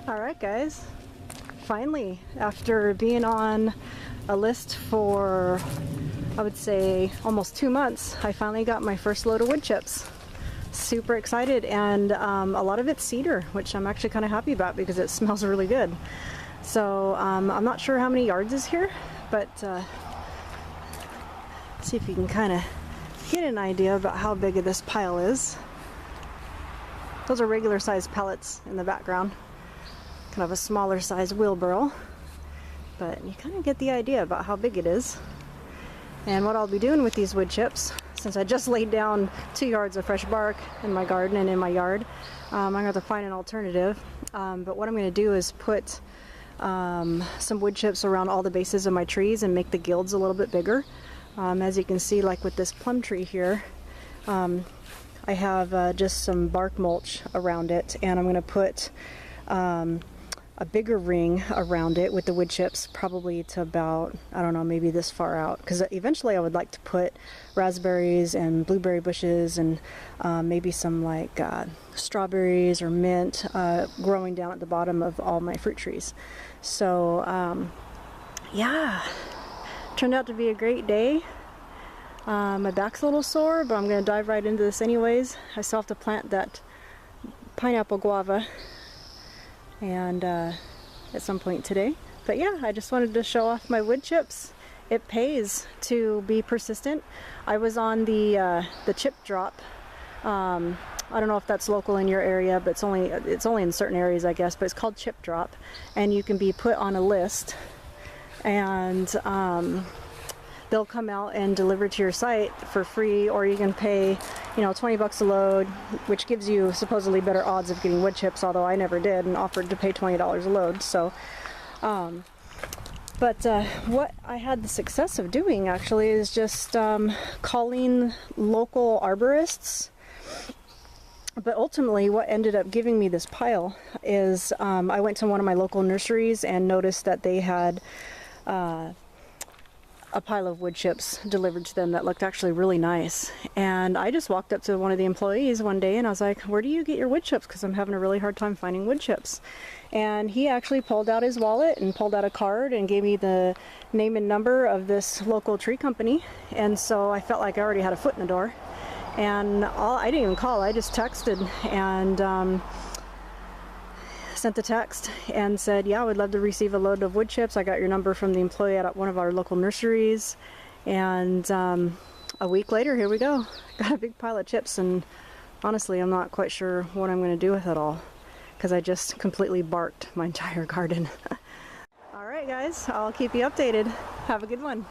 Alright guys, finally, after being on a list for, I would say, almost 2 months, I finally got my first load of wood chips. Super excited, and a lot of it's cedar, which I'm actually kind of happy about because it smells really good. So I'm not sure how many yards is here, but see if you can kind of get an idea about how big of this pile is. Those are regular sized pallets in the background. Kind of a smaller size wheelbarrow, but you kind of get the idea about how big it is. And what I'll be doing with these wood chips, since I just laid down 2 yards of fresh bark in my garden and in my yard, I'm going to have to find an alternative. But what I'm going to do is put some wood chips around all the bases of my trees and make the guilds a little bit bigger. As you can see, like with this plum tree here, I have just some bark mulch around it, and I'm going to put a bigger ring around it with the wood chips, probably to about, I don't know, maybe this far out, because eventually I would like to put raspberries and blueberry bushes and maybe some like strawberries or mint growing down at the bottom of all my fruit trees. So yeah, turned out to be a great day. My back's a little sore, but I'm going to dive right into this anyways. I still have to plant that pineapple guava and at some point today. But yeah, I just wanted to show off my wood chips. It pays to be persistent. I was on the chip drop. I don't know if that's local in your area, but it's only in certain areas, I guess. But it's called chip drop, and you can be put on a list, and they'll come out and deliver to your site for free, or you can pay, you know, 20 bucks a load, which gives you supposedly better odds of getting wood chips, although I never did and offered to pay $20 a load. So what I had the success of doing actually is just calling local arborists. But ultimately what ended up giving me this pile is I went to one of my local nurseries and noticed that they had a pile of wood chips delivered to them that looked actually really nice. And I just walked up to one of the employees one day and I was like, where do you get your wood chips? Because I'm having a really hard time finding wood chips. And he actually pulled out his wallet and pulled out a card and gave me the name and number of this local tree company. And so I felt like I already had a foot in the door. And I didn't even call, I just texted and sent the text and said, yeah, I would love to receive a load of wood chips. I got your number from the employee at one of our local nurseries. And a week later, here we go. Got a big pile of chips, and honestly, I'm not quite sure what I'm going to do with it all, because I just completely barked my entire garden. All right, guys, I'll keep you updated. Have a good one.